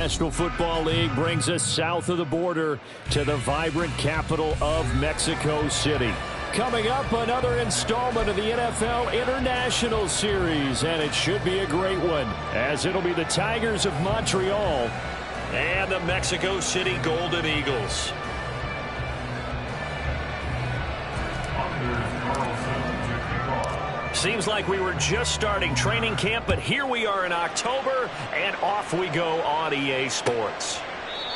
National Football League brings us south of the border to the vibrant capital of Mexico City. Coming up, another installment of the NFL International Series, and it should be a great one, as it'll be the Tigers of Montreal and the Mexico City Golden Eagles. Seems like we were just starting training camp, but here we are in October, and off we go on EA Sports.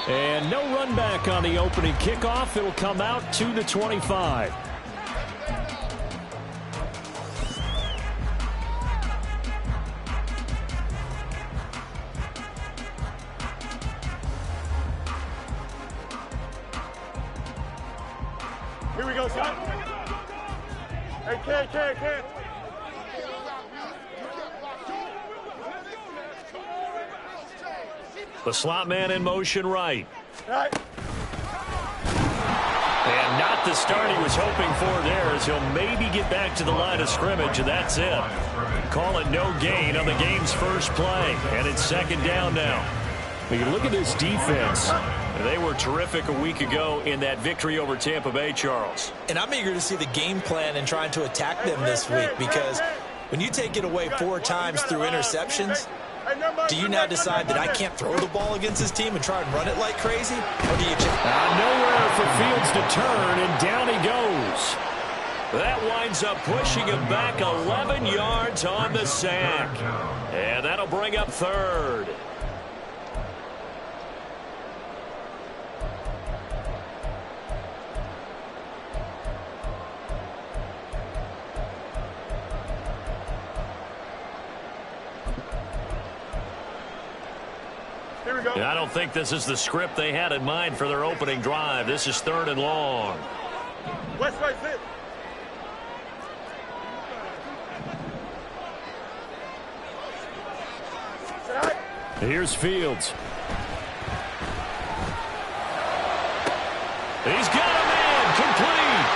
And no run back on the opening kickoff. It'll come out to the 25. Here we go, son. Hey, kid. The slot man in motion right. Right. And not the start he was hoping for there, as he'll maybe get back to the line of scrimmage, and that's it. Call it no gain on the game's first play, and it's second down now. When you look at this defense, they were terrific a week ago in that victory over Tampa Bay, Charles. And I'm eager to see the game plan and trying to attack them this week, because when you take it away 4 times through interceptions, do you now decide that I can't throw the ball against this team and try and run it like crazy? Or do you just... nowhere for Fields to turn, and down he goes. That winds up pushing him back 11 yards on the sack. And that'll bring up third. Here we go. I don't think this is the script they had in mind for their opening drive. This is third and long. West right fit. Here's Fields. He's got a man complete.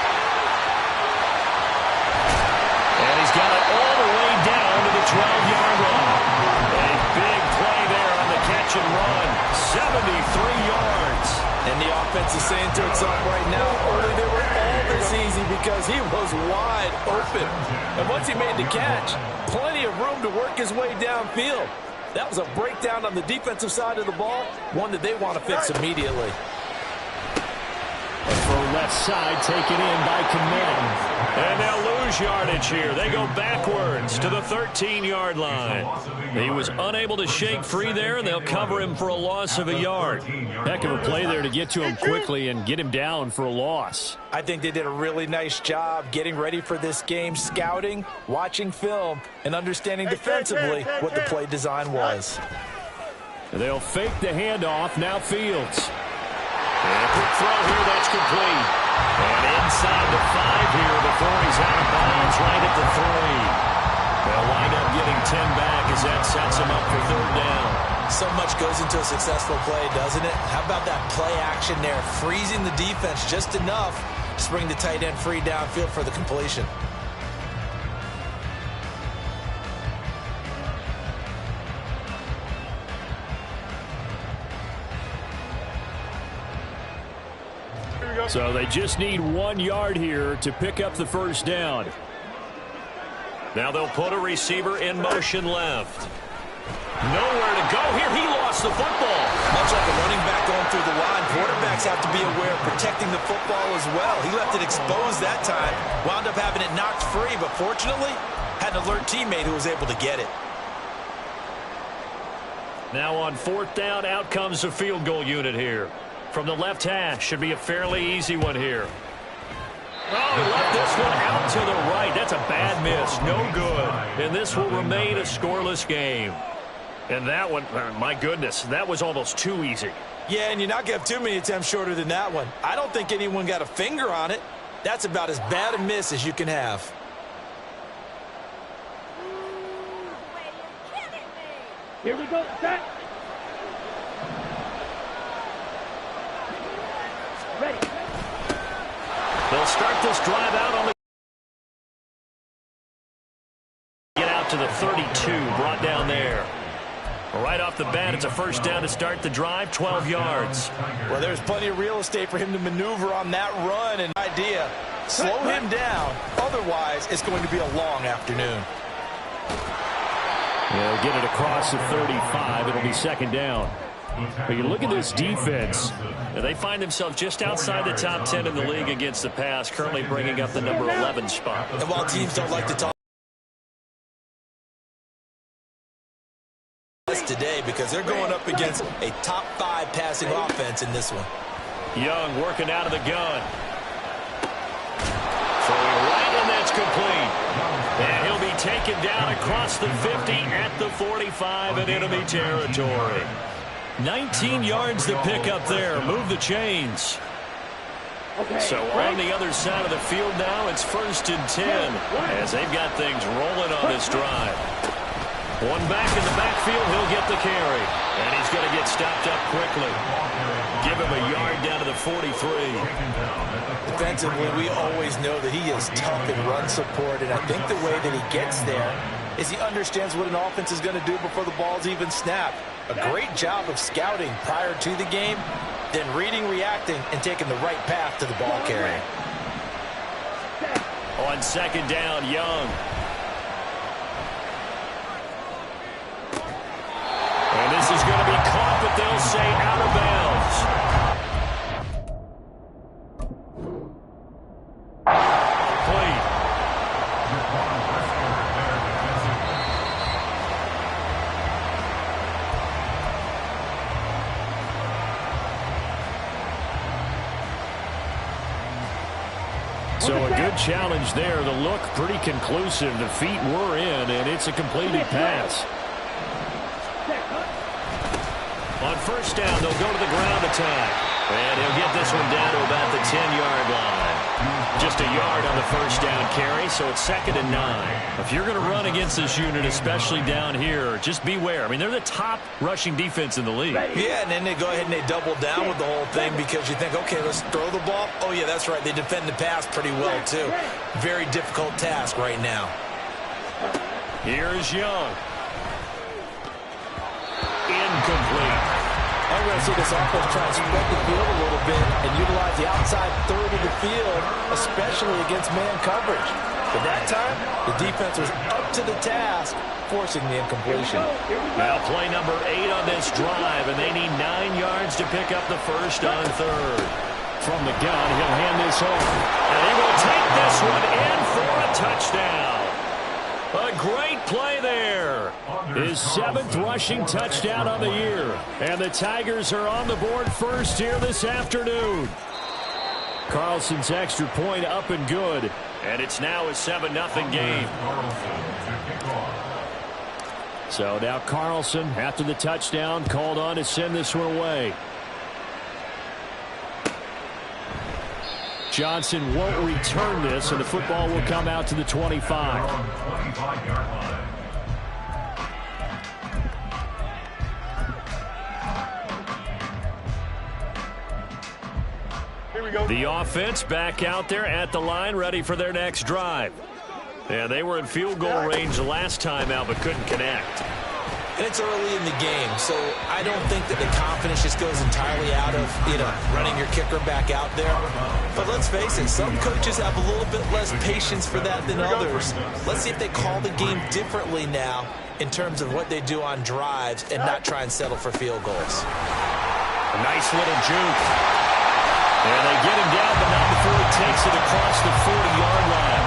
And he's got it all the way down to the 12-yard line. A big play there on the catch and run. 73 yards. And the offense is saying to itself right now, only they were all this easy because he was wide open. And once he made the catch, plenty of room to work his way downfield. That was a breakdown on the defensive side of the ball, one that they want to fix immediately. And for left side, taken in by Kmet. And they'll lose yardage here. They go backwards to the 13-yard line. He was unable to shake free there, and they'll cover him for a loss of a yard. Heck of a play there to get to him quickly and get him down for a loss. I think they did a really nice job getting ready for this game, scouting, watching film, and understanding defensively what the play design was. They'll fake the handoff. Now Fields. And a quick throw here, that's complete. And inside the 5 here before he's out of bounds, right at the 3. They'll wind up getting 10 back as that sets him up for third down. So much goes into a successful play, doesn't it? How about that play action there, freezing the defense just enough to bring the tight end free downfield for the completion. So they just need 1 yard here to pick up the first down. Now they'll put a receiver in motion left. Nowhere to go here. He lost the football. Much like a running back going through the line, quarterbacks have to be aware of protecting the football as well. He left it exposed that time, wound up having it knocked free, but fortunately had an alert teammate who was able to get it. Now on fourth down, out comes the field goal unit here. From the left hash, should be a fairly easy one here. Oh, he left this one out to the right. That's a bad miss. No good. And this will remain a scoreless game. And that one, my goodness, that was almost too easy. Yeah, and you're not going to have too many attempts shorter than that one. I don't think anyone got a finger on it. That's about as bad a miss as you can have. Here we go. Set. Ready. They'll start this drive out on the... Get out to the 32, brought down there. Right off the bat, it's a first down to start the drive, 12 yards. Well, there's plenty of real estate for him to maneuver on that run, and idea, slow him down. Otherwise, it's going to be a long afternoon. They'll get it across the 35. It'll be second down. But you look at this defense. They find themselves just outside the top 10 in the league against the pass, currently bringing up the number 11 spot. And while teams don't like to talk today because they're going up against a top 5 passing offense in this one. Young working out of the gun. Throwing right, and that's complete. And he'll be taken down across the 50 at the 45 in enemy territory. 19 yards to pick up there. Move the chains. So on the other side of the field now, it's 1st and 10 as they've got things rolling on this drive. One back in the backfield, he'll get the carry. And he's going to get stopped up quickly. Give him a yard down to the 43. Defensively, we always know that he is tough in run support, and I think the way that he gets there is he understands what an offense is going to do before the ball's even snapped. A great job of scouting prior to the game, then reading, reacting, and taking the right path to the ball carrier. On second down, Young. And this is going to be caught, but they'll say out of bounds. So a good challenge there. The look pretty conclusive. The feet were in, and it's a completed pass. On first down, they'll go to the ground attack. And he'll get this one down to about the 10-yard line. Just a yard on the first down carry, so it's 2nd and 9. If you're going to run against this unit, especially down here, just beware. I mean, they're the top rushing defense in the league. Yeah, and then they go ahead and they double down with the whole thing because you think, okay, let's throw the ball. Oh, yeah, that's right. They defend the pass pretty well, too. Very difficult task right now. Here's Young. Incomplete. I'm going to see this offense try and spread the field a little bit and utilize the outside third of the field, especially against man coverage. But that time, the defense was up to the task, forcing the incompletion. Now play number 8 on this drive, and they need 9 yards to pick up the first on third. From the gun, he'll hand this over. And he will take this one in for a touchdown. A great play there. His 7th rushing touchdown on the year. And the Tigers are on the board first here this afternoon. Carlson's extra point up and good. And it's now a 7-0 game. So now Carlson, after the touchdown, called on to send this one away. Johnson won't return this, and the football will come out to the 25. Here we go. The offense back out there at the line, ready for their next drive. Yeah, they were in field goal range the last time out, but couldn't connect. And it's early in the game, so I don't think that the confidence just goes entirely out of, running your kicker back out there. But let's face it, some coaches have a little bit less patience for that than others. Let's see if they call the game differently now in terms of what they do on drives and not try and settle for field goals. A nice little juke. And they get him down, but not before he takes it across the 40-yard line.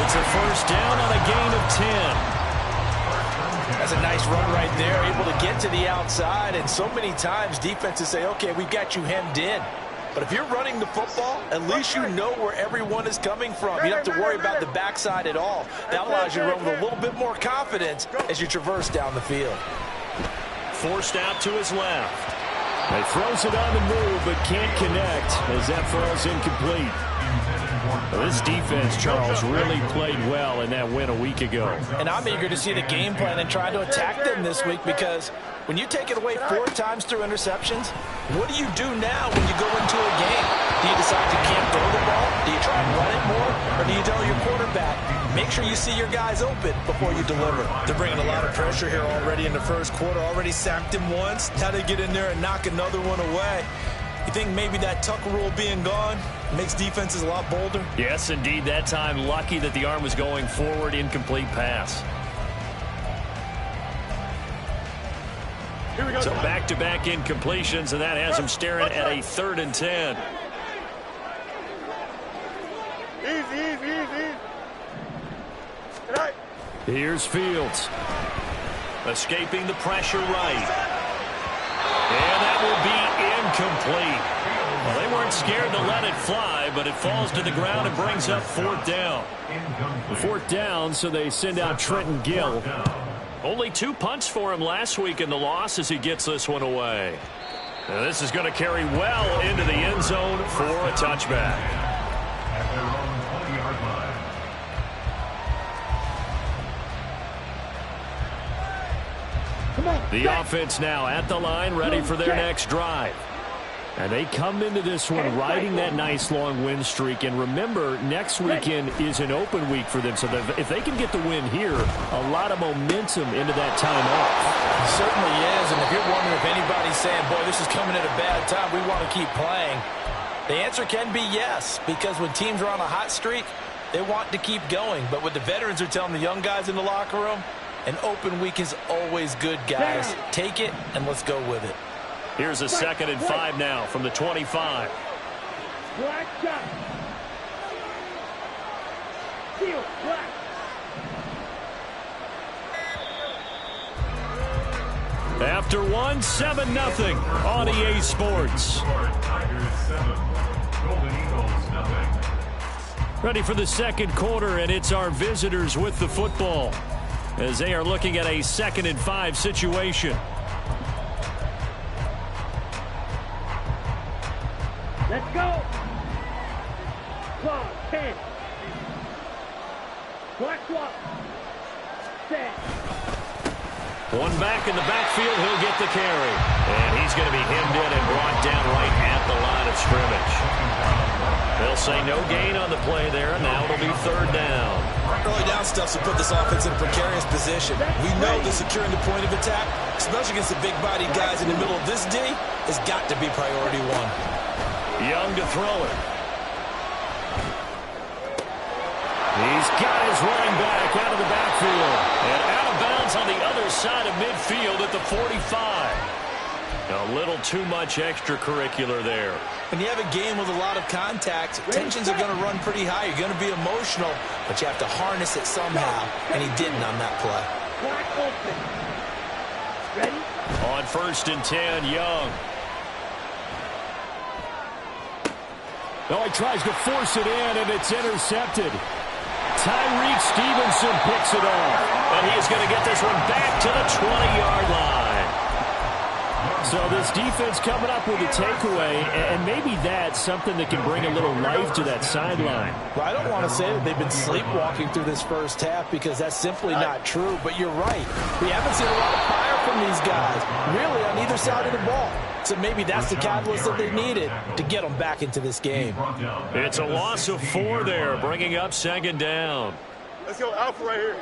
It's a first down on a gain of 10. That's a nice run right there, able to get to the outside, and so many times defenses say, okay, we've got you hemmed in. But if you're running the football, at least you know where everyone is coming from. You don't have to worry about the backside at all. That allows you to run with a little bit more confidence as you traverse down the field. Forced out to his left. He throws it on the move, but can't connect as that falls incomplete. Well, this defense, Charles, really played well in that win a week ago. And I'm eager to see the game plan and try to attack them this week because when you take it away 4 times through interceptions, what do you do now when you go into a game? Do you decide you can't throw the ball? Do you try and run it more? Or do you tell your quarterback, Make sure you see your guys open before you deliver. They're bringing a lot of pressure here already in the first quarter. Already sacked him once. Now they get in there and knock another one away. You think maybe that Tucker rule being gone makes defenses a lot bolder? Yes, indeed. That time, lucky that the arm was going forward. Incomplete pass. Here we go. So back-to-back incompletions, and that has him staring at a 3rd and 10. Easy. Right. Here's Fields. Escaping the pressure right. And that will be incomplete. Well, they weren't scared to let it fly, but it falls to the ground and brings up 4th down. 4th down, so they send out Trenton Gill. Only 2 punts for him last week in the loss as he gets this one away. And this is going to carry well into the end zone for a touchback. The offense now at the line, ready for their next drive. And they come into this one riding that nice long win streak. And remember, next weekend is an open week for them. So if they can get the win here, a lot of momentum into that time off. Certainly is. And if you're wondering if anybody's saying, boy, this is coming at a bad time, we want to keep playing, the answer can be yes. Because when teams are on a hot streak, they want to keep going. But what the veterans are telling the young guys in the locker room, an open week is always good, guys. Take it and let's go with it. Here's a 2nd and 5 now from the 25. After one, 7-0 on EA Sports. Ready for the second quarter, and it's our visitors with the football as they are looking at a 2nd and 5 situation. Let's go. 10. Black swap. Set. One back in the backfield, he'll get the carry. And he's going to be hemmed in and brought down right at the line of scrimmage. They'll say no gain on the play there, and now it'll be 3rd down. Early down stuff to put this offense in a precarious position. We know that securing the point of attack, especially against the big-bodied guys in the middle of this D, has got to be priority 1. Young to throw it. He's got his running back out of the backfield. And out of bounds on the other side of midfield at the 45. A little too much extracurricular there. When you have a game with a lot of contact, tensions are going to run pretty high. You're going to be emotional, but you have to harness it somehow, and he didn't on that play. Ready? On 1st and 10, Young. Oh, he tries to force it in, and it's intercepted. Tyreek Stevenson picks it off. And he is going to get this one back to the 20-yard line. So this defense coming up with a takeaway, and maybe that's something that can bring a little life to that sideline. Well, I don't want to say that they've been sleepwalking through this first half because that's simply not true, but you're right. We haven't seen a lot of fire from these guys, really, on either side of the ball. So maybe that's the catalyst that they needed to get them back into this game. It's a loss of 4 there, bringing up 2nd down. Let's go Alpha right here.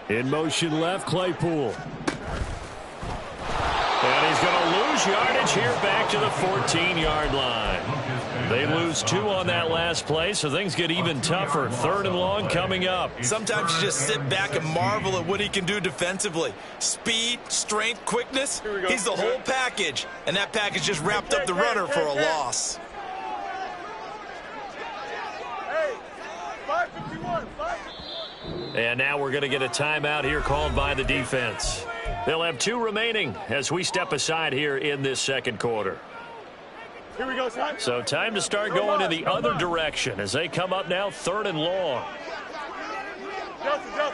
In motion left, Claypool. And he's going to lose yardage here back to the 14-yard line. They lose 2 on that last play, so things get even tougher. 3rd and long coming up. Sometimes you just sit back and marvel at what he can do defensively. Speed, strength, quickness. He's the whole package. And that package just wrapped up the runner for a loss. Hey, 551. And now we're going to get a timeout here called by the defense. They'll have 2 remaining as we step aside here in this second quarter. Here we go, son. So time to start going in the other direction as they come up now 3rd and long. Justin.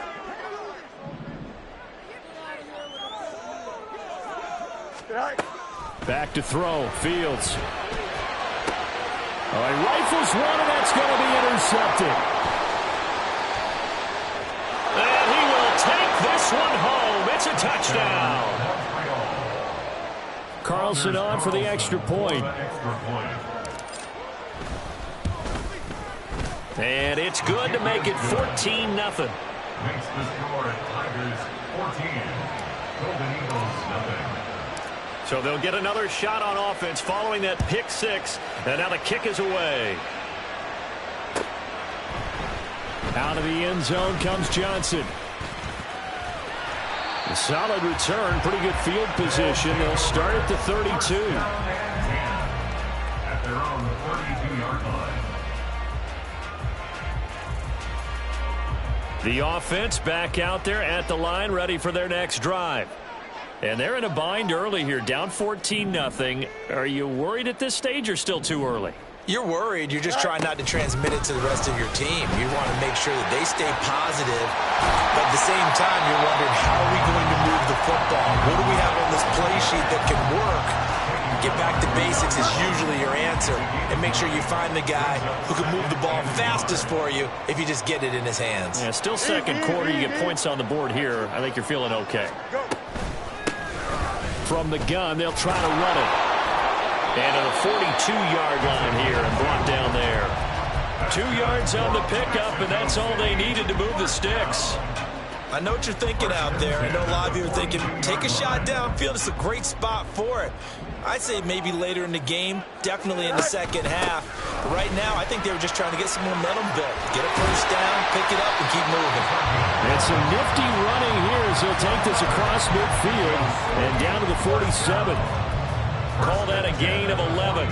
Back to throw, Fields. All right, rifles one, and that's going to be intercepted. And he will take this one home. It's a touchdown. Carlson on for the extra point. And it's good to make it 14-0. Makes the score Tigers 14, Golden Eagles 0. So they'll get another shot on offense following that pick six. And now the kick is away. Out of the end zone comes Johnson. A solid return, pretty good field position. They'll start at the 32. At their own 32-yard line. The offense back out there at the line, ready for their next drive. And they're in a bind early here, down 14-0. Are you worried at this stage or still too early? You're worried. You're just trying not to transmit it to the rest of your team. You want to make sure that they stay positive. But at the same time, you're wondering, how are we going to move the football? What do we have on this play sheet that can work? Get back to basics is usually your answer. And make sure you find the guy who can move the ball fastest for you if you just get it in his hands. Yeah, still second quarter. You get points on the board here. I think you're feeling okay. From the gun, they'll try to run it. And to the 42-yard line here and brought down there. 2 yards on the pickup, and that's all they needed to move the sticks. I know what you're thinking out there. I know a lot of you are thinking, take a shot downfield. It's a great spot for it. I'd say maybe later in the game, definitely in the second half. But right now, I think they were just trying to get some momentum built. Get a first down, pick it up, and keep moving. And some nifty running here as he'll take this across midfield and down to the 47. Call that a gain of 11.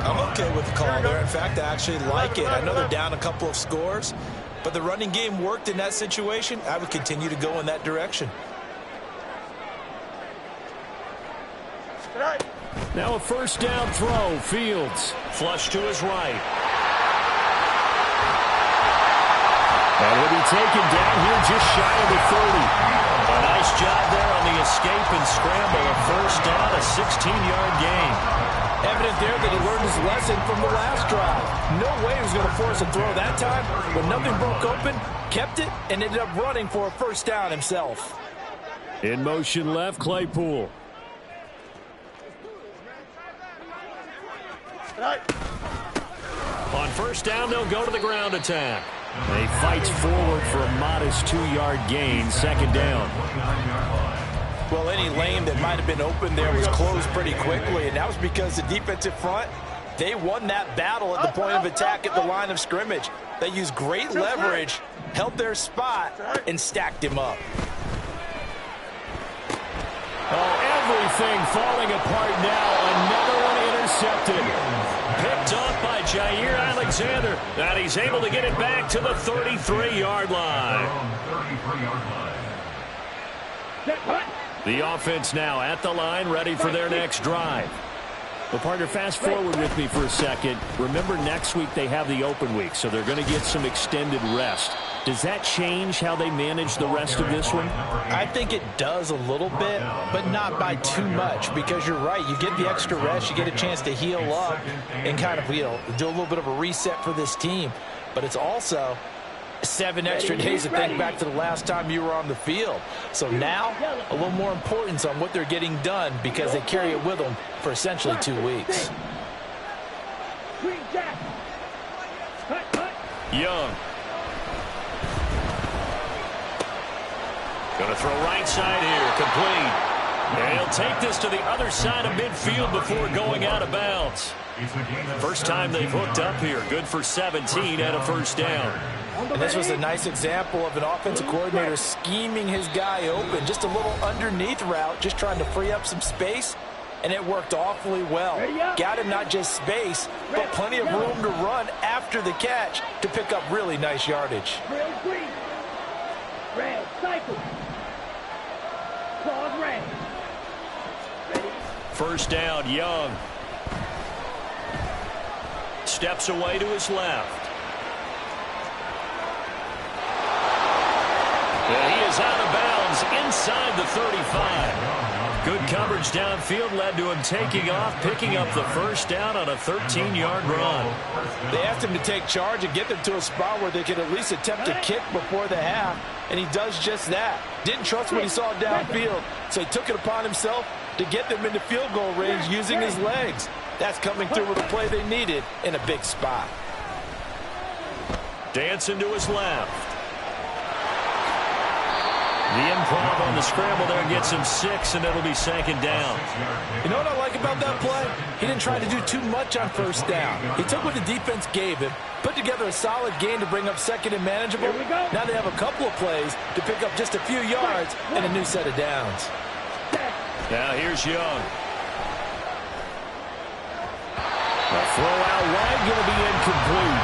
I'm okay with the call there. In fact, I actually like it. I know they're down a couple of scores, but the running game worked in that situation. I would continue to go in that direction. Now a first down throw. Fields flush to his right. And he'll be taken down here just shy of the 30. A nice job there on the escape and scramble. A first down, a 16-yard gain. Evident there that he learned his lesson from the last drive. No way he was going to force a throw that time. When nothing broke open, kept it, and ended up running for a first down himself. In motion left, Claypool. On first down, they'll go to the ground attack. He fights forward for a modest 2-yard gain, second down. Well, any lane that might have been open there was closed pretty quickly, and that was because the defensive front, they won that battle at the point of attack at the line of scrimmage. They used great leverage, held their spot, and stacked him up. Oh, everything falling apart now. Another one intercepted. Picked off by Jair Alexander. And he's able to get it back to the 33-yard line. The offense now at the line, ready for their next drive. Well, partner, fast forward with me for a second. Remember, next week they have the open week, so they're going to get some extended rest. Does that change how they manage the rest of this one? I think it does a little bit, but not by too much, because you're right. You get the extra rest, you get a chance to heal up and kind of, do a little bit of a reset for this team. But it's also 7 extra days to think back to the last time you were on the field. So now, a little more importance on what they're getting done because they carry it with them for essentially 2 weeks. Young. Going to throw right side here, complete. And he'll take this to the other side of midfield before going out of bounds. First time they've hooked up here. Good for 17 and a first down. And this was a nice example of an offensive coordinator scheming his guy open. Just a little underneath route, just trying to free up some space, and it worked awfully well. Got him not just space, but plenty of room to run after the catch to pick up really nice yardage. Red, cycle. Claws red. First down, Young. Steps away to his left. And he is out of bounds inside the 35. Good coverage downfield led to him taking off, picking up the first down on a 13-yard run. They asked him to take charge and get them to a spot where they could at least attempt a kick before the half, and he does just that. Didn't trust what he saw downfield, so he took it upon himself to get them into field goal range using his legs. That's coming through with a play they needed in a big spot. Dancing to his left. The improv on the scramble there gets him 6, and it'll be 2nd down. You know what I like about that play? He didn't try to do too much on 1st down. He took what the defense gave him, put together a solid gain to bring up 2nd and manageable. Now they have a couple of plays to pick up just a few yards and a new set of downs. Now here's Young. The throw out wide going to be incomplete.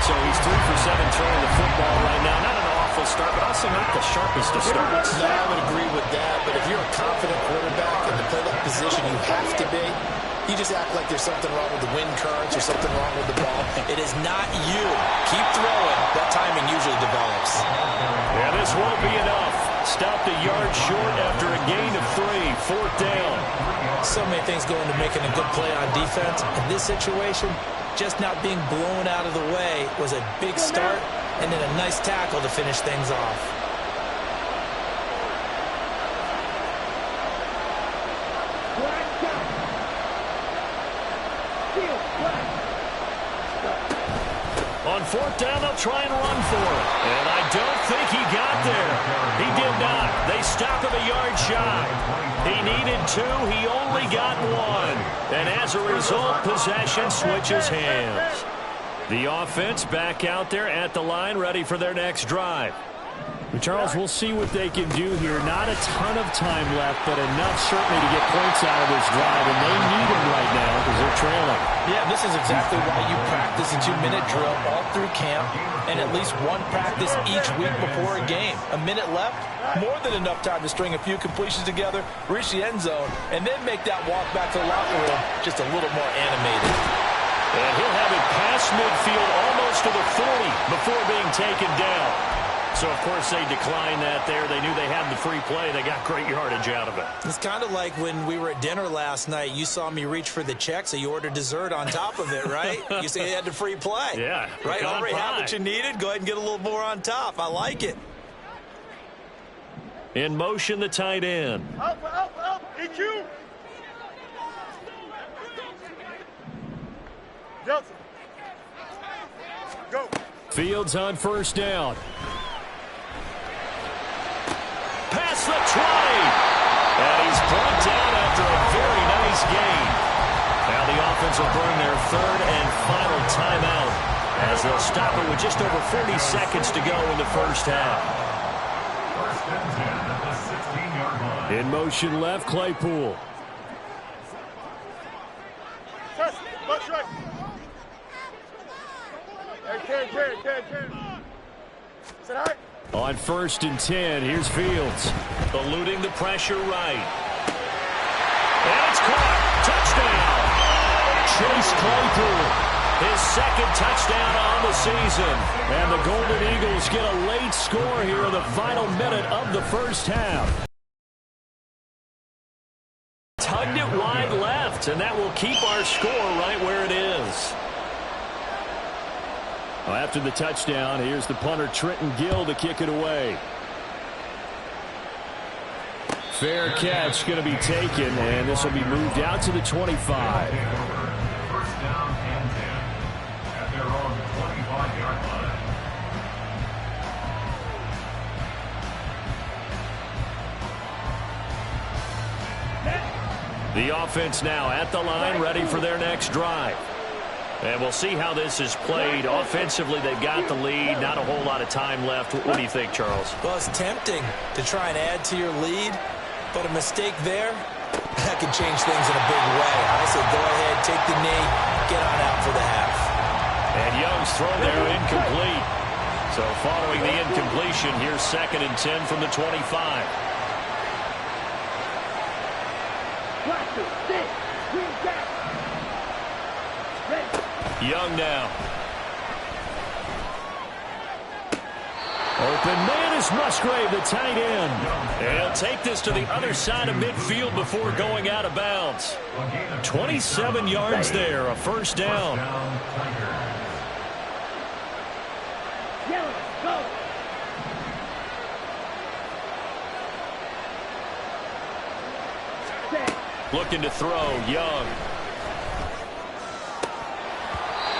So he's 3 for 7 throwing the football right now. Not an awful start, but also not the sharpest of starts. No, I would agree with that. But if you're a confident quarterback in the play-up position you have to be, you just act like there's something wrong with the wind currents or something wrong with the ball. It is not you. Keep throwing. That timing usually develops. Yeah, this won't be enough. Stopped a yard short after a gain of 3. 4th down. So many things go into making a good play on defense. In this situation, just not being blown out of the way was a big start, and then a nice tackle to finish things off. On 4th down, they'll try and run for it. And I don't think he got there. He did not. They stop him a yard shy. He needed 2. He only got 1. And as a result, possession switches hands. The offense back out there at the line, ready for their next drive. Charles, we'll see what they can do here. Not a ton of time left, but enough certainly to get points out of this drive, and they need them right now because they're trailing. Yeah, this is exactly why you practice a 2-minute drill all through camp and at least one practice each week before a game. A minute left, more than enough time to string a few completions together, reach the end zone, and then make that walk back to the locker room just a little more animated. And he'll have it past midfield almost to the 40 before being taken down. So, of course, they declined that there. They knew they had the free play. They got great yardage out of it. It's kind of like when we were at dinner last night. You saw me reach for the check, so you ordered dessert on top of it, right? You said you had the free play. Yeah. Right? Already have what you needed. Go ahead and get a little more on top. I like it. In motion, the tight end. Up. EQ. Johnson. Go. Fields on 1st down. Past the 20. And he's brought down after a very nice gain. Now the offense will burn their 3rd and final timeout as they'll stop it with just over 40 seconds to go in the 1st half. 1st and 10 at the 16-yard line. In motion left, Claypool. Test. Butt right. Hey, Ken. Is that all right? On 1st and 10, here's Fields. Eluding the pressure right. And it's caught. Touchdown. Chase Claypool. His 2nd touchdown on the season. And the Golden Eagles get a late score here in the final minute of the 1st half. Tugged it wide left, and that will keep our score right where it is. Well, after the touchdown, here's the punter, Trenton Gill, to kick it away. Fair catch going to be taken, and this will be moved out to the 25. 1st down and 10 at their own 25-yard line. The offense now at the line, ready for their next drive. And we'll see how this is played. Offensively, they've got the lead. Not a whole lot of time left. What do you think, Charles? Well, it's tempting to try and add to your lead, but a mistake there, that could change things in a big way. I say go ahead, take the knee, get on out for the half. And Young's throw there incomplete. So following the incompletion, here's 2nd and 10 from the 25. Young now. Open man is Musgrave, the tight end. And he'll take this to the other side of midfield before going out of bounds. 27 yards there, a 1st down. Looking to throw, Young.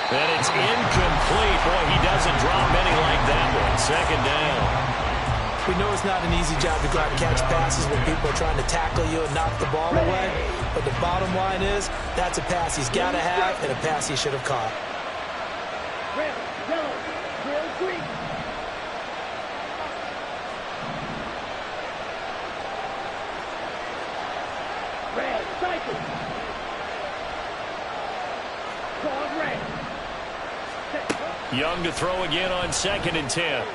And it's incomplete. Boy, he doesn't drop many like that one. Second down. We know it's not an easy job to go out and catch passes when people are trying to tackle you and knock the ball away. But the bottom line is, that's a pass he's got to have and a pass he should have caught. Red, yellow, red, green. Red, cycle. Call red. Young to throw again on 2nd and 10.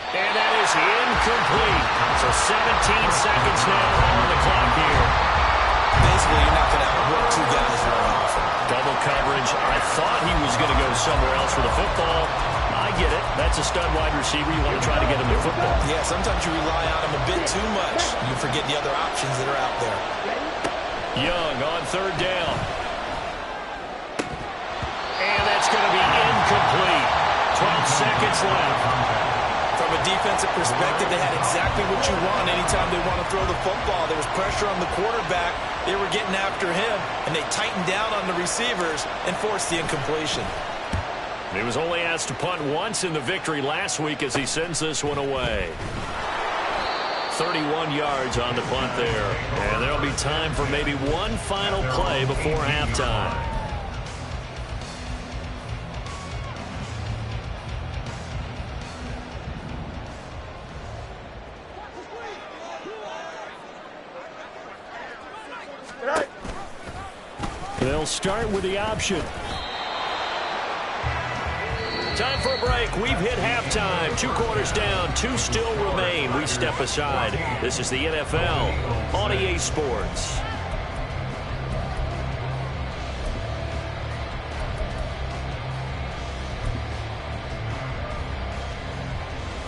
And that is incomplete. So 17 seconds now on the clock here. Basically, you're not going to outwork two guys very often. Double coverage. I thought he was going to go somewhere else with the football. I get it. That's a stud wide receiver. You want to try to get him the football. Yeah, sometimes you rely on him a bit too much. You forget the other options that are out there. Young on 3rd down. And that's going to be incomplete. 12 seconds left. From a defensive perspective, they had exactly what you want anytime they want to throw the football. There was pressure on the quarterback. They were getting after him, and they tightened down on the receivers and forced the incompletion. He was only asked to punt once in the victory last week as he sends this one away. 31 yards on the punt there. And there'll be time for maybe one final play before halftime. They'll start with the option. Time for a break. We've hit halftime. 2 quarters down. 2 still remain. We step aside. This is the NFL on EA Sports.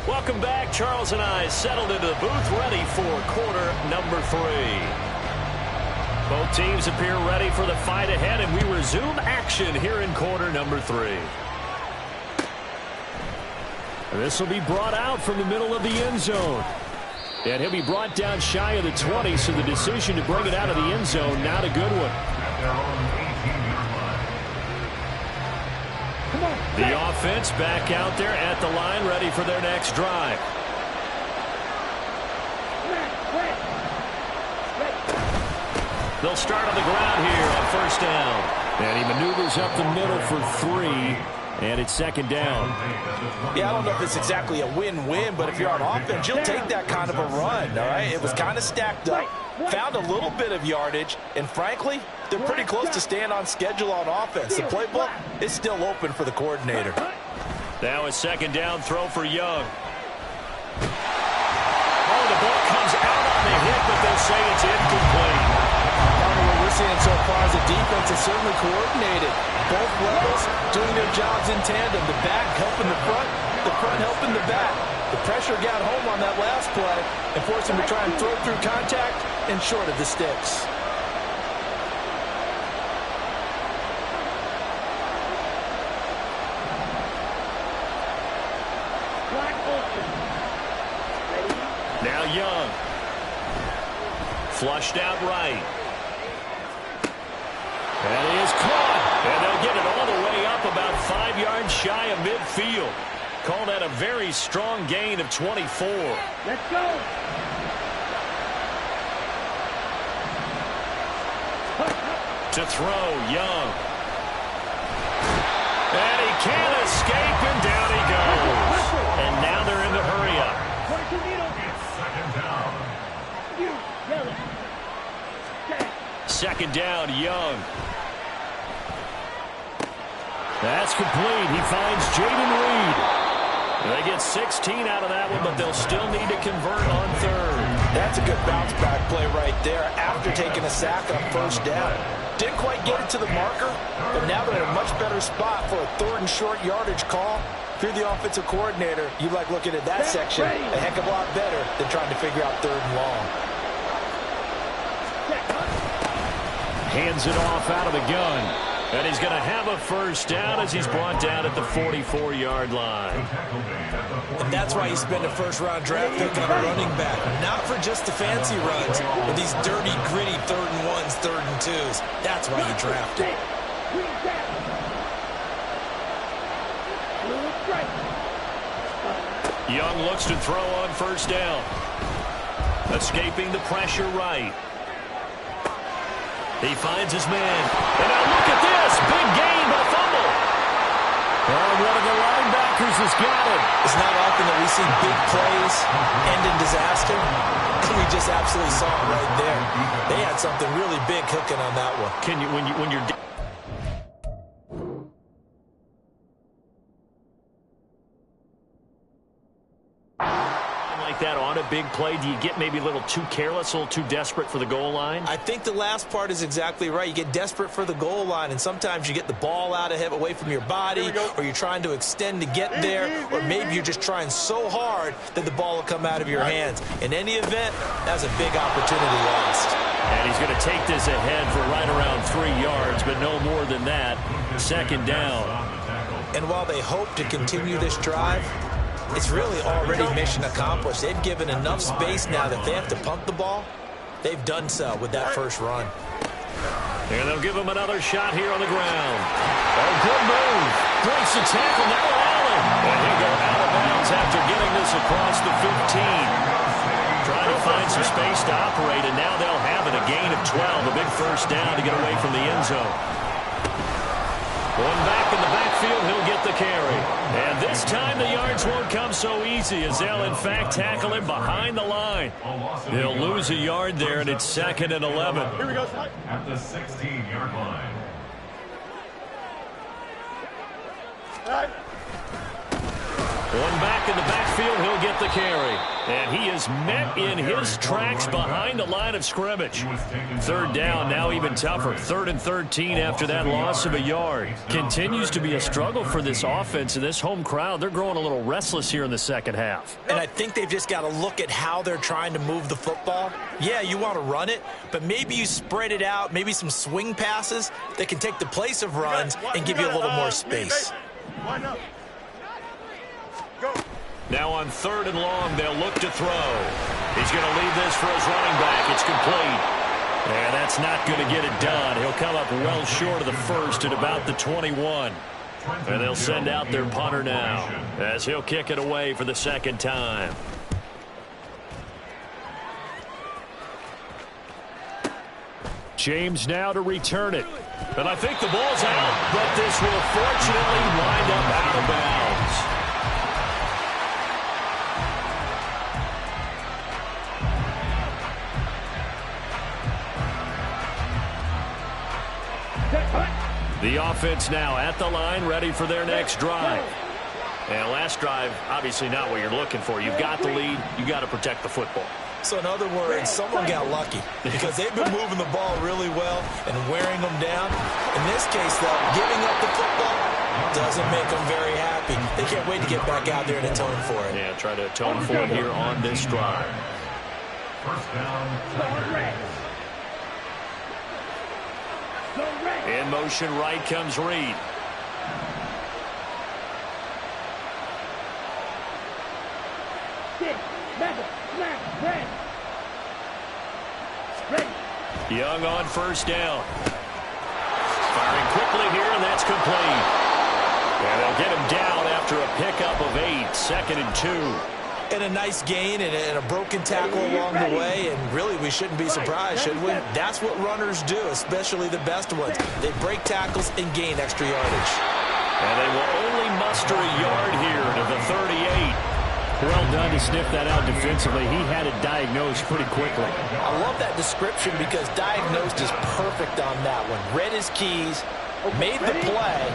Welcome back. Charles and I settled into the booth, ready for quarter number 3. Both teams appear ready for the fight ahead, and we resume action here in quarter number 3. This will be brought out from the middle of the end zone. And he'll be brought down shy of the 20, so the decision to bring it out of the end zone, not a good one. The offense back out there at the line, ready for their next drive. They'll start on the ground here on 1st down. And he maneuvers up the middle for 3. And it's 2nd down. Yeah, I don't know if it's exactly a win-win, but if you're on offense, you'll take that kind of a run, all right? It was kind of stacked up, found a little bit of yardage, and frankly, they're pretty close to staying on schedule on offense. The playbook is still open for the coordinator. Now a 2nd down throw for Young. Oh, the ball comes out on the hit, but they'll say it's incomplete. What we're seeing so far is the defense is certainly coordinated. Both levels doing their jobs in tandem. The back helping the front helping the back. The pressure got home on that last play and forced him to try and throw through contact and short of the sticks. Now Young. Flushed out right. And he is caught. And they'll get it all the way up about 5 yards shy of midfield. Call that a very strong gain of 24. Let's go. To throw, Young. And he can't escape, and down he goes. And now they're in the hurry-up. Second down, Young. That's complete. He finds Jaden Reed. They get 16 out of that one, but they'll still need to convert on 3rd. That's a good bounce-back play right there after taking a sack on 1st down. Didn't quite get it to the marker, but now they're in a much better spot for a 3rd and short yardage call. If you're the offensive coordinator, you like looking at that section a heck of a lot better than trying to figure out 3rd and long. Hands it off out of the gun. And he's going to have a first down as he's brought down at the 44-yard line. And that's why you spend a first-round draft pick on a running back. Not for just the fancy runs, but these dirty, gritty 3rd and 1s, 3rd and 2s. That's why you draft it. Young looks to throw on first down. Escaping the pressure right. He finds his man. And now look at this. Big gain, but fumble. Oh, one of the linebackers has got it. It's not often that we see big plays end in disaster. We just absolutely saw it right there. They had something really big cooking on that one. Can you, when you're like that on a big play, do you get maybe a little too careless, a little too desperate for the goal line? I think the last part is exactly right. You get desperate for the goal line, and sometimes you get the ball out of him, away from your body, or you're trying to extend to get there, or maybe you're just trying so hard that the ball will come out of your hands. In any event, that's a big opportunity lost. And he's going to take this ahead for right around 3 yards, but no more than that. Second down. And while they hope to continue this drive, it's really already mission accomplished. They've given enough space now that if they have to punt the ball, they've done so with that first run. And they'll give him another shot here on the ground. Oh, good move. Breaks the tackle. Now Allen. And he'll go out of bounds after getting this across the 15. Trying to find some space to operate, and now they'll have it. A gain of 12. A big first down to get away from the end zone. One back in the backfield, he'll get the carry. And this time the yards won't come so easy as they'll, in fact, tackle him behind the line. They'll lose a yard there, and it's 2nd and 11. Here we go. At the 16-yard line. One back in the backfield, he'll get the carry. And he is met in his tracks behind the line of scrimmage. 3rd down, now even tougher. 3rd and 13 after that loss of a yard. Continues to be a struggle for this offense and this home crowd. They're growing a little restless here in the second half. And I think they've just got to look at how they're trying to move the football. Yeah, you want to run it, but maybe you spread it out, maybe some swing passes that can take the place of runs and give you a little more space. Now on 3rd and long, they'll look to throw. He's going to leave this for his running back. It's complete. And that's not going to get it done. He'll come up well short of the first at about the 21. And they'll send out their punter now as he'll kick it away for the 2nd time. James now to return it. And I think the ball's out, but this will fortunately wind up out of bounds. The offense now at the line, ready for their next drive. And last drive, obviously not what you're looking for. You've got the lead. You've got to protect the football. So in other words, someone got lucky because they've been moving the ball really well and wearing them down. In this case, though, giving up the football doesn't make them very happy. They can't wait to get back out there and atone for it. Yeah, try to atone for it here on this drive. First down. In motion right comes Reed. Young on first down. Firing quickly here, and that's complete. And they'll get him down after a pickup of 8, 2nd and 2. And a nice gain and a broken tackle along the way, and really we shouldn't be surprised, should we? That's what runners do, especially the best ones. They break tackles and gain extra yardage. And they will only muster a yard here to the 38. Well done to sniff that out defensively. He had it diagnosed pretty quickly. I love that description because diagnosed is perfect on that one. Read his keys, made the play,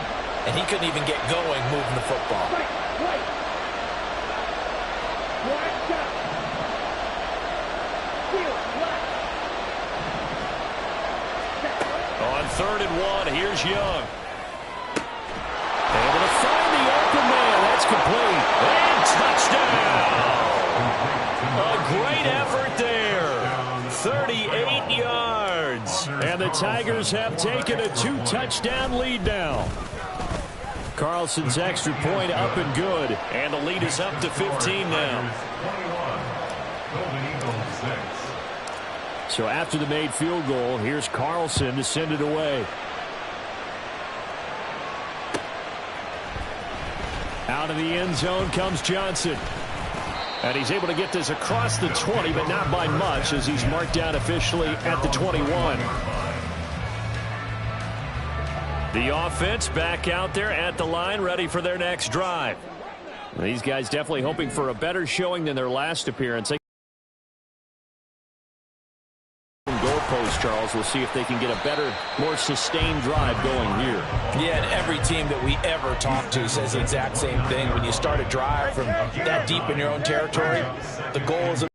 and he couldn't even get going moving the football. On 3rd and 1, here's Young. Able to find the open man. That's complete. And touchdown. A great effort there. 38 yards. And the Tigers have taken a 2-touchdown lead now. Carlson's extra point up and good. And the lead is up to 15 now. So after the made field goal, here's Carlson to send it away. Out of the end zone comes Johnson. And he's able to get this across the 20, but not by much, as he's marked down officially at the 21. The offense back out there at the line, ready for their next drive. These guys definitely hoping for a better showing than their last appearance. Goalpost, Charles. We'll see if they can get a better, more sustained drive going here. Yeah, and every team that we ever talk to says the exact same thing. When you start a drive from that deep in your own territory, the goal is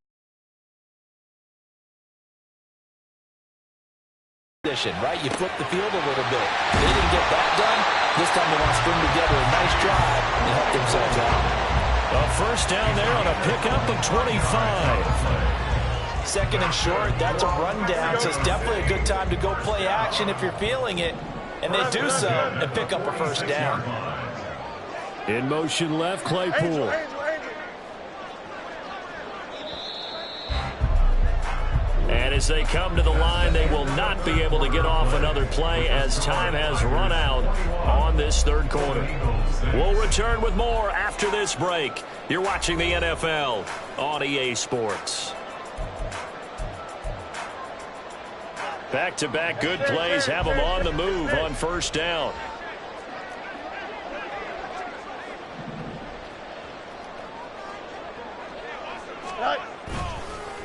right? You flip the field a little bit. They didn't get that done. This time they want to string together a nice drive and help themselves out. A first down there on a pickup of 25. Second and short, that's a rundown, so it's definitely a good time to go play action if you're feeling it. And they do so and pick up a first down. In motion left, Claypool. And as they come to the line, they will not be able to get off another play as time has run out on this third quarter. We'll return with more after this break. You're watching the NFL on EA Sports. Back-to-back good plays have them on the move on first down.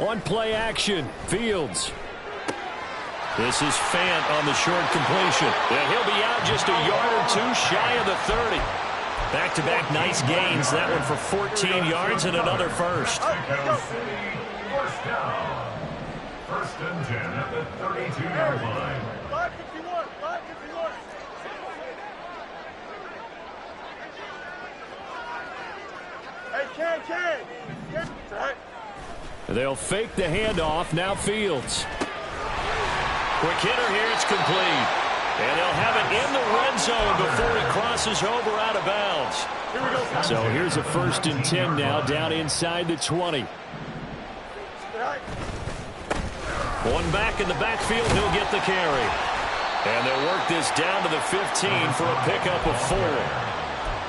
On play action, Fields. This is Fant on the short completion. And he'll be out just a yard or two shy of the 30. Back-to-back nice gains. That one for 14 yards and another first. First down. First and 10 at the 32-yard line. 551, 551. Hey, Ken. Right. They'll fake the handoff. Now Fields. Quick hitter here. It's complete. And they'll have it in the red zone before he crosses over out of bounds. Here we go. So here's a first and 10 now down inside the 20. One back in the backfield. He'll get the carry. And they'll work this down to the 15 for a pickup of 4.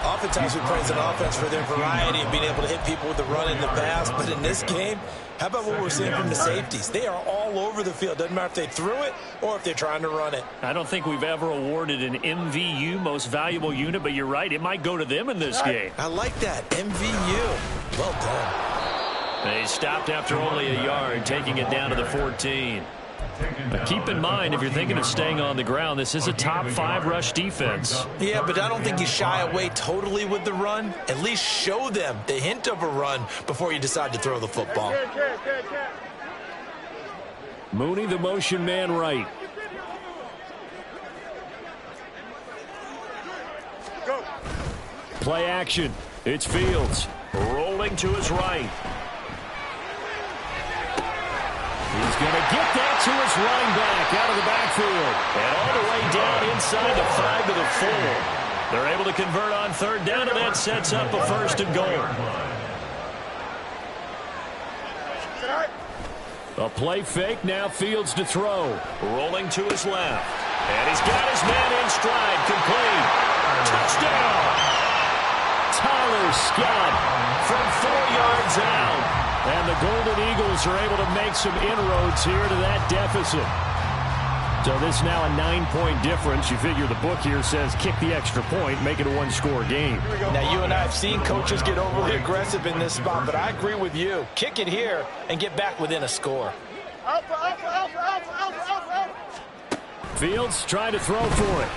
Oftentimes we praise an offense for their variety of being able to hit people with the run in the pass. But in this game, how about what we're seeing from the safeties? They are all over the field. Doesn't matter if they threw it or if they're trying to run it. I don't think we've ever awarded an MVU, most valuable unit, but you're right. It might go to them in this game. I like that. MVU. Well done. They stopped after only a yard, taking it down to the 14. But keep in mind, if you're thinking of staying on the ground, this is a top 5 rush defense. Yeah, but I don't think you shy away totally with the run. At least show them the hint of a run before you decide to throw the football. Mooney, the motion man right. Go. Play action. It's Fields. Rolling to his right. He's going to get that to his running back out of the backfield. And all the way down inside the 5 to the 4. They're able to convert on third down, and that sets up a first and goal. A play fake, now Fields to throw. Rolling to his left. And he's got his man in stride, complete. Touchdown! Tyler Scott from 4 yards out. And the Golden Eagles are able to make some inroads here to that deficit. So this now a 9-point difference. You figure the book here says kick the extra point, make it a 1-score game. Now, you and I have seen coaches get overly aggressive in this spot, but I agree with you. Kick it here and get back within a score. Alpha. Fields trying to throw for it.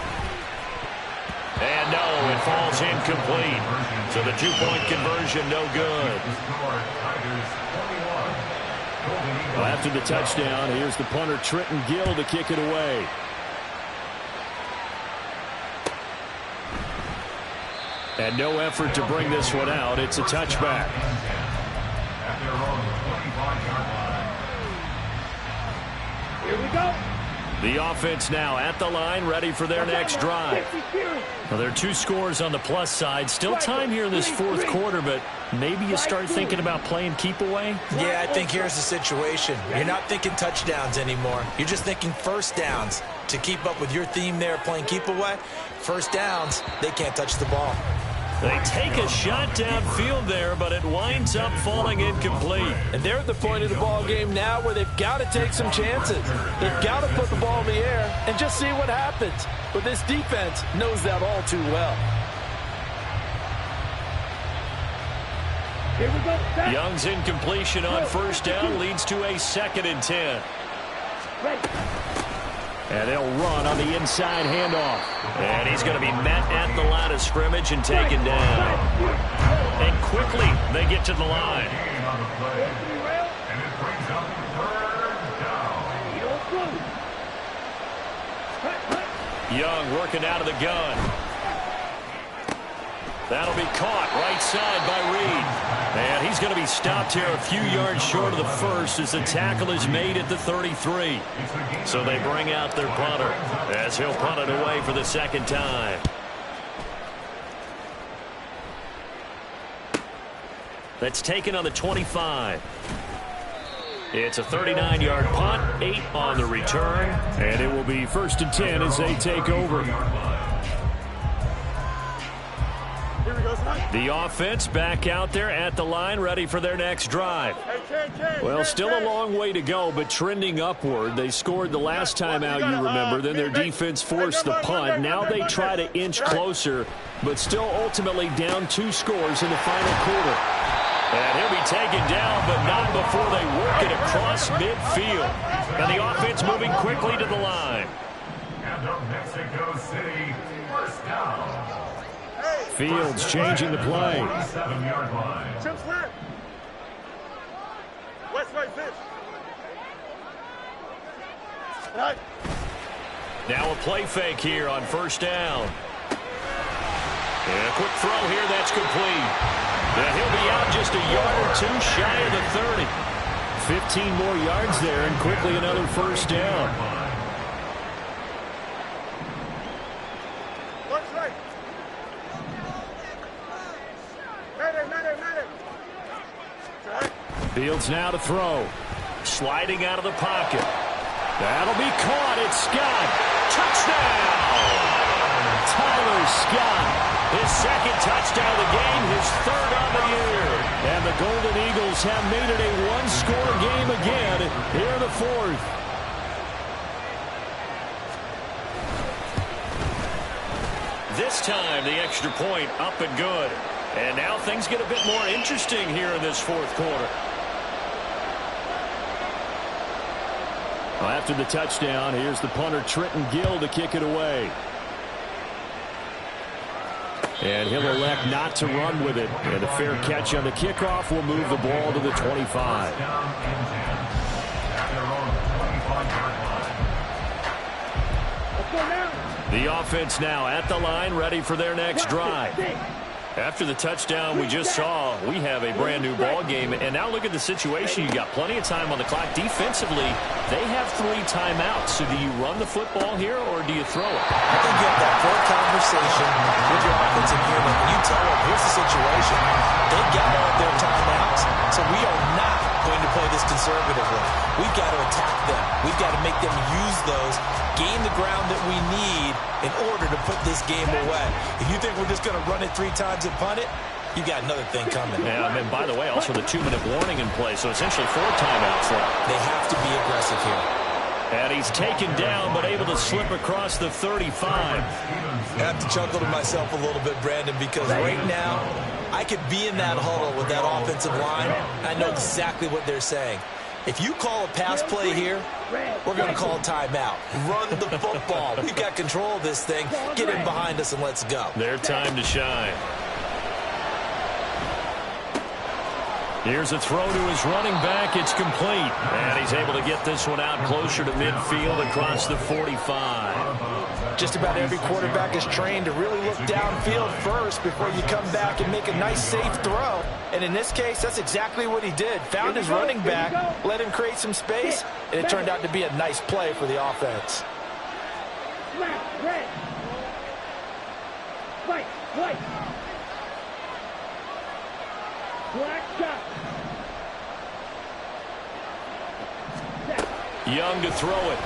And no, it falls incomplete. So the 2-point conversion no good. Well, after the touchdown, here's the punter Trenton Gill to kick it away. And no effort to bring this one out. It's a touchback. Here we go. The offense now at the line, ready for their next drive. Well, there are 2 scores on the plus side. Still time here in this fourth quarter, but maybe you start thinking about playing keep away? Yeah, I think here's the situation. You're not thinking touchdowns anymore. You're just thinking first downs. To keep up with your theme there, playing keep away, first downs, they can't touch the ball. They take a shot downfield there, but it winds up falling incomplete. And they're at the point of the ball game now where they've got to take some chances. They've got to put the ball in the air and just see what happens. But this defense knows that all too well. Here we go. Young's incompletion on first down leads to a 2nd and 10. And they'll run on the inside handoff. And he's going to be met at the line of scrimmage and taken down. And quickly they get to the line. Young working out of the gun. That'll be caught right side by Reed. And he's going to be stopped here a few yards short of the first as the tackle is made at the 33. So they bring out their punter as he'll punt it away for the 2nd time. That's taken on the 25. It's a 39-yard punt, 8 on the return, and it will be 1st and 10 as they take over. The offense back out there at the line, ready for their next drive. Well, still a long way to go, but trending upward. They scored the last time out, you remember. Then their defense forced the punt. Now they try to inch closer, but still ultimately down 2 scores in the final quarter. And he'll be taken down, but not before they work it across midfield. And the offense moving quickly to the line. And of Mexico City, first down. Fields changing the play. 7-yard line. Chips left. West right fish. Right. Now a play fake here on first down. And a quick throw here, that's complete. And he'll be out just a yard or 2 shy of the 30. 15 more yards there, and quickly another first down. What's right? Fields now to throw. Sliding out of the pocket. That'll be caught. It's Scott. Touchdown! Tyler Scott. His 2nd touchdown of the game, his 3rd on the year. And the Golden Eagles have made it a 1-score game again here in the 4th. This time, the extra point up and good. And now things get a bit more interesting here in this 4th quarter. Well, after the touchdown, here's the punter, Trenton Gill, to kick it away. And he'll elect not to run with it. And a fair catch on the kickoff will move the ball to the 25. The offense now at the line, ready for their next drive. After the touchdown we just saw, we have a brand new ball game. And now look at the situation. You got plenty of time on the clock. Defensively, they have 3 timeouts. So do you run the football here or do you throw it? I think you have that full conversation with your offensive unit. And you tell them, here's the situation. They've got all their timeouts, so we are not going to play this conservatively. We've got to attack them. We've got to make them use those, gain the ground that we need in order to put this game away. If you think we're just going to run it 3 times and punt it, you got another thing coming. Yeah, and by the way, also the 2-minute warning in play, so essentially 4 timeouts left. They have to be aggressive here. And he's taken down, but able to slip across the 35. I have to chuckle to myself a little bit, Brandon, because right now, I could be in that huddle with that offensive line. I know exactly what they're saying. If you call a pass play here, we're going to call a timeout. Run the football. We've got control of this thing. Get in behind us and let's go. Their time to shine. Here's a throw to his running back. It's complete. And he's able to get this one out closer to midfield across the 45. Just about every quarterback is trained to really look downfield first before you come back and make a nice, safe throw. And in this case, that's exactly what he did. Found his running back, let him create some space, and it turned out to be a nice play for the offense. Red. White. Black shot. Young to throw it.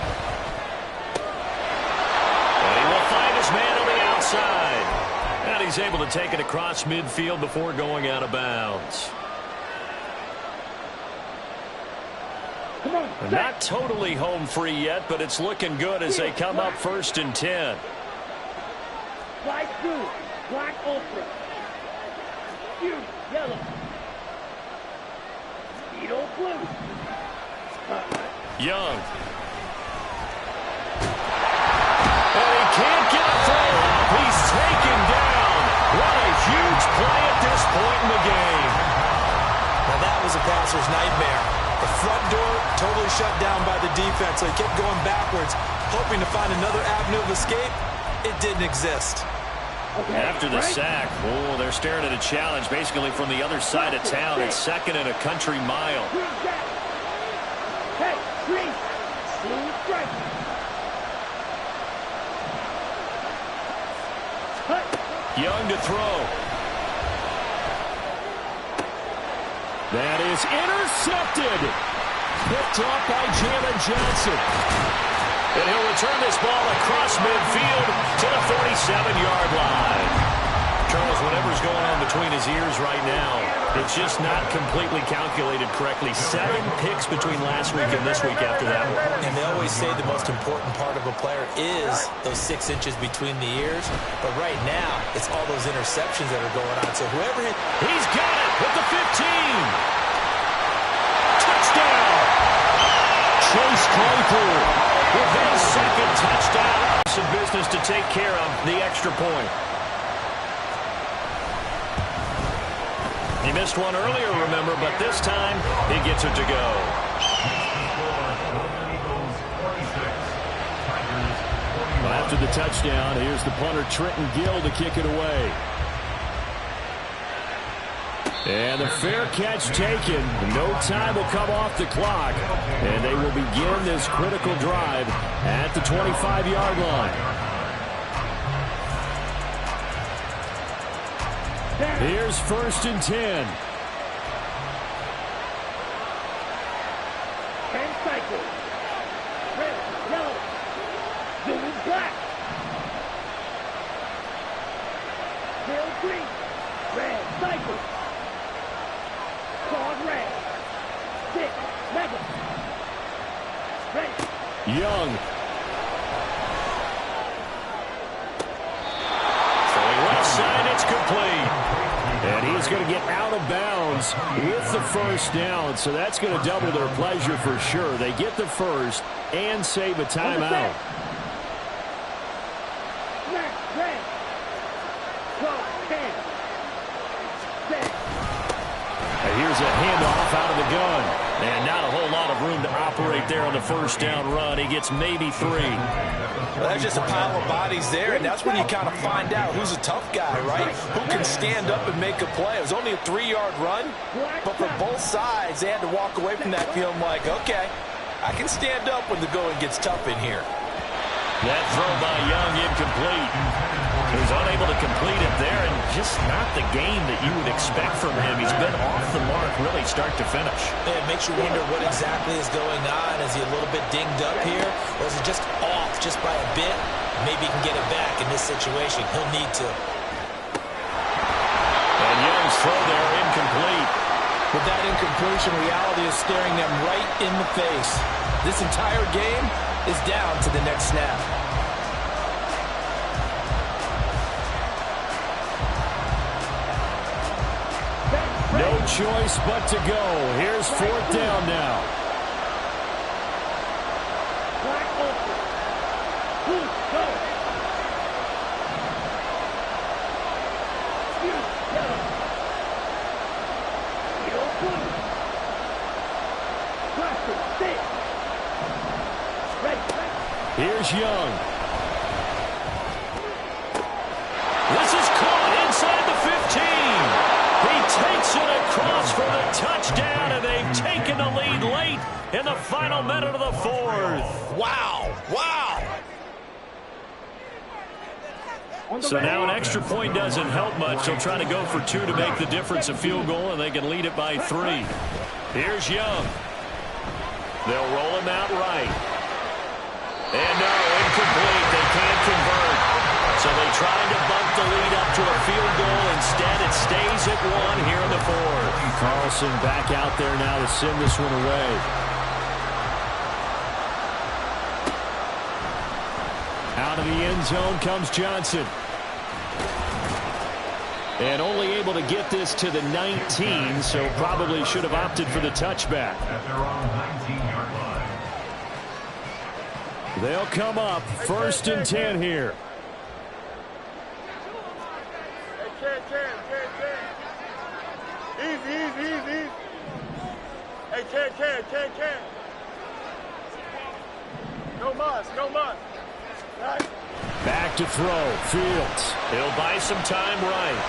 And he will find his man on the outside. And he's able to take it across midfield before going out of bounds. Not totally home free yet, but it's looking good as they come up 1st and 10. White blue. Black ultra. Yellow. Speedo blue. Young. And he can't get a throw up. He's taken down. What a huge play at this point in the game. Now that was a passer's nightmare. The front door totally shut down by the defense, so he kept going backwards, hoping to find another avenue of escape. It didn't exist. After the sack, they're staring at a challenge basically from the other side of town. It's 2nd and a country mile. Hey, green. Blue strike. Young to throw. That is intercepted. Picked off by Jalen Johnson. And he'll return this ball across midfield to the 47-yard line. Charles, whatever's going on between his ears right now, it's just not completely calculated correctly. 7 picks between last week and this week after that one. And they always say the most important part of a player is those 6 inches between the ears. But right now, it's all those interceptions that are going on. So whoever he's got it with the 15. Touchdown. Chase Claypool with his 2nd touchdown. Some business to take care of, the extra point. He missed one earlier, remember, but this time he gets it to go. After the touchdown, here's the punter Trenton Gill to kick it away. And the fair catch taken. No time will come off the clock. And they will begin this critical drive at the 25-yard line. Here's 1st and 10. 10 cycles. Red, yellow. Blue, black. Pale green. Red, cycle. Clawed red. 6, mega. Red. Young. Throwing left side, it's complete. And he's going to get out of bounds with the 1st down, so that's going to double their pleasure for sure. They get the 1st and save a timeout. Red. 12, 10. Here's a handoff out of the gun. And not a whole lot of room to operate there on the 1st down run. He gets maybe 3. Well, that's just a pile of bodies there, and that's when you kind of find out who's a tough guy, right? Who can stand up and make a play. It was only a 3-yard run, but for both sides, they had to walk away from that feeling like, okay, I can stand up when the going gets tough in here. That throw by Young incomplete. He was unable to complete it there, and just not the game that you would expect from him. He's been off the mark really start to finish. Yeah, it makes you wonder what exactly is going on. Is he a little bit dinged up here, or is it just off just by a bit? Maybe he can get it back in this situation. He'll need to. And Young's throw there incomplete. With that incompletion, reality is staring them right in the face. This entire game is down to the next snap. No choice but to go. Here's 4th down now. Black ultra. Blue, go. Yellow. Yellow, blue. Plastic, 6. Red. Here's Young. This is caught inside the 15. He takes it across in the final minute of the fourth. Wow. Wow. So now an extra point doesn't help much. They'll try to go for 2 to make the difference a field goal, and they can lead it by 3. Here's Young. They'll roll him out right. And no, incomplete. They can't convert. So they tried to bump the lead up to a field goal. Instead, it stays at 1 here in the fourth. Carlson back out there now to send this one away. Out of the end zone comes Johnson. And only able to get this to the 19, so probably should have opted for the touchback. At their own 19-yard line. They'll come up 1st and 10 here. Easy. Hey, Ken. No muss. Right. Back to throw. Fields. He'll buy some time right.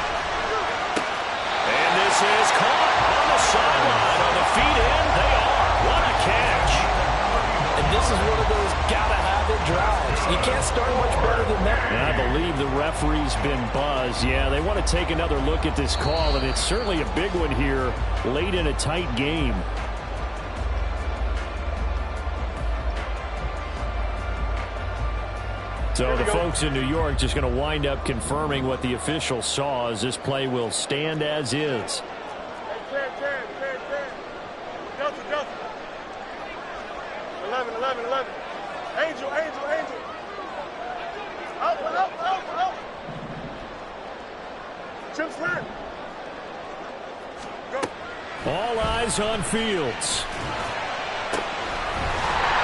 And this is caught on the sideline. On the feet in, they are. What a catch. And this is one of those gotta-have-it drives. You can't start much better than that. And I believe the referee's been buzzed. Yeah, they want to take another look at this call, and it's certainly a big one here late in a tight game. So the folks in New York just going to wind up confirming what the official saw, as this play will stand as is. Hey, Ken. Delta. 11. Angel. Out. Chip slant. Go. All eyes on Fields.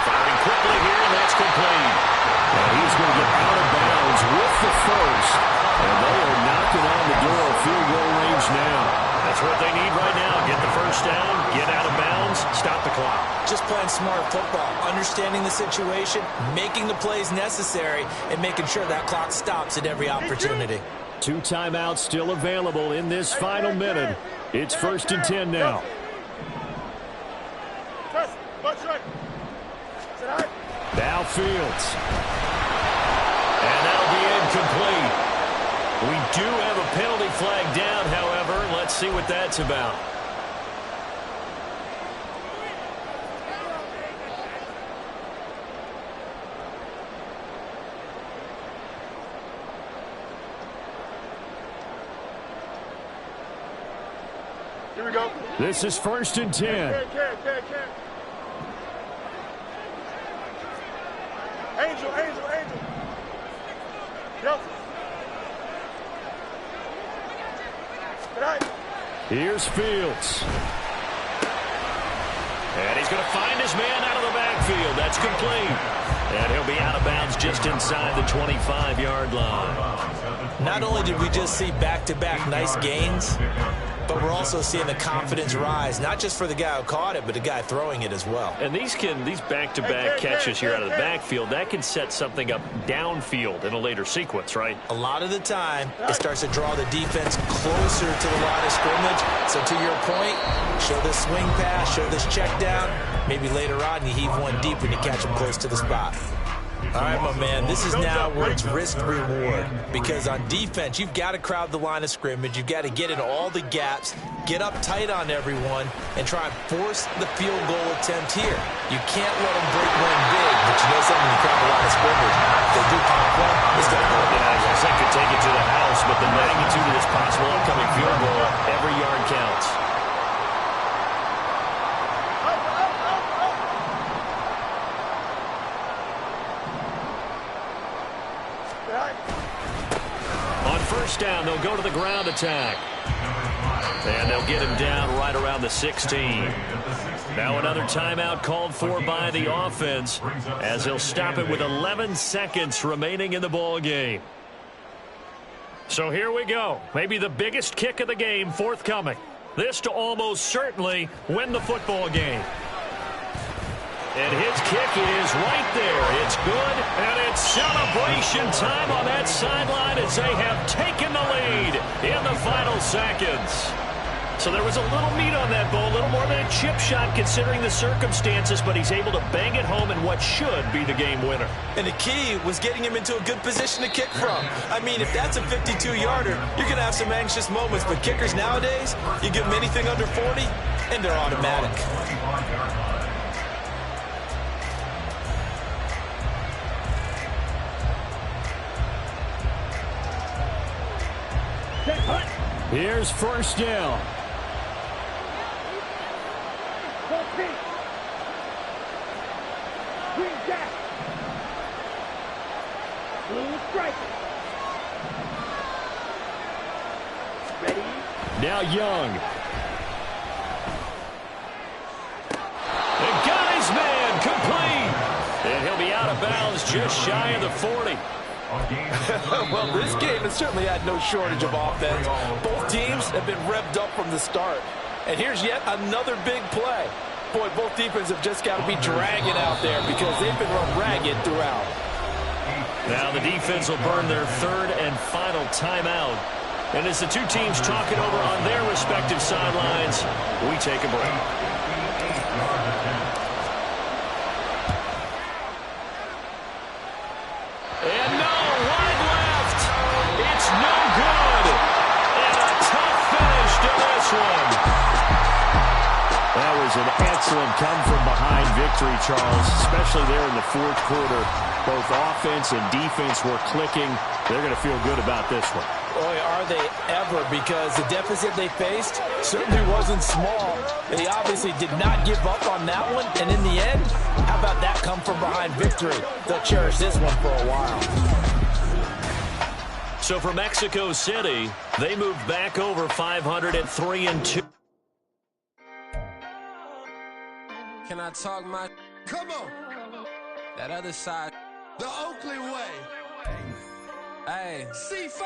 Firing quickly here, and that's complete. And he's going to get out of bounds with the first. And they are knocking on the door of field goal range now. That's what they need right now. Get the first down, get out of bounds, stop the clock. Just playing smart football, understanding the situation, making the plays necessary, and making sure that clock stops at every opportunity. 2 timeouts still available in this final minute. It's 1st and 10 now. Now Fields. And that'll be incomplete. We do have a penalty flag down, however. Let's see what that's about. Here we go. This is 1st and 10. Angel. Delta. Here's Fields. And he's going to find his man out of the backfield. That's complete. And he'll be out of bounds just inside the 25-yard line. Not only did we just see back-to-back nice gains, but we're also seeing the confidence rise, not just for the guy who caught it, but the guy throwing it as well. And these back-to-back catches here out of the backfield, that can set something up downfield in a later sequence, right? A lot of the time, it starts to draw the defense closer to the line of scrimmage. So to your point, show this swing pass, show this check down. Maybe later on you heave one deep when you catch them close to the spot. All right, my man, this is now where it's risk-reward, because on defense, you've got to crowd the line of scrimmage. You've got to get in all the gaps, get up tight on everyone, and try and force the field goal attempt here. You can't let them break one big, but you know something, when you crowd the line of scrimmage, if they do pop one, it's going to go. Yeah, I guess I could take it to the house, but the magnitude of this possible upcoming field goal, every yard counts. On 1st down, they'll go to the ground attack. And they'll get him down right around the 16. Now another timeout called for by the offense, as they'll stop it with 11 seconds remaining in the ball game. So here we go. Maybe the biggest kick of the game forthcoming. This to almost certainly win the football game. And his kick is right there. It's good, and it's celebration time on that sideline as they have taken the lead in the final seconds. So there was a little meat on that ball, a little more than a chip shot considering the circumstances, but he's able to bang it home in what should be the game winner. And the key was getting him into a good position to kick from. I mean, if that's a 52-yarder, you're going to have some anxious moments, but kickers nowadays, you give them anything under 40, and they're automatic. Here's first down. Now Young. And got his man complete. And he'll be out of bounds just shy of the 40. Well, this game has certainly had no shortage of offense. Both teams have been revved up from the start. And here's yet another big play. Boy, both defenses have just got to be dragging out there because they've been run ragged throughout. Now the defense will burn their third and final timeout. And as the two teams talk it over on their respective sidelines, we take a break. And no, wide left. It's no good. And a tough finish to this one. That was an excellent come-from-behind victory, Charles, especially there in the fourth quarter. Both offense and defense were clicking. They're going to feel good about this one. Boy, are they ever, because the deficit they faced certainly wasn't small. They obviously did not give up on that one, and in the end, how about that come-from-behind victory? They'll cherish this one for a while. So for Mexico City, they moved back over 500 at 3-2. Can I talk my... Come on! That other side. The Oakley way. Hey. C5.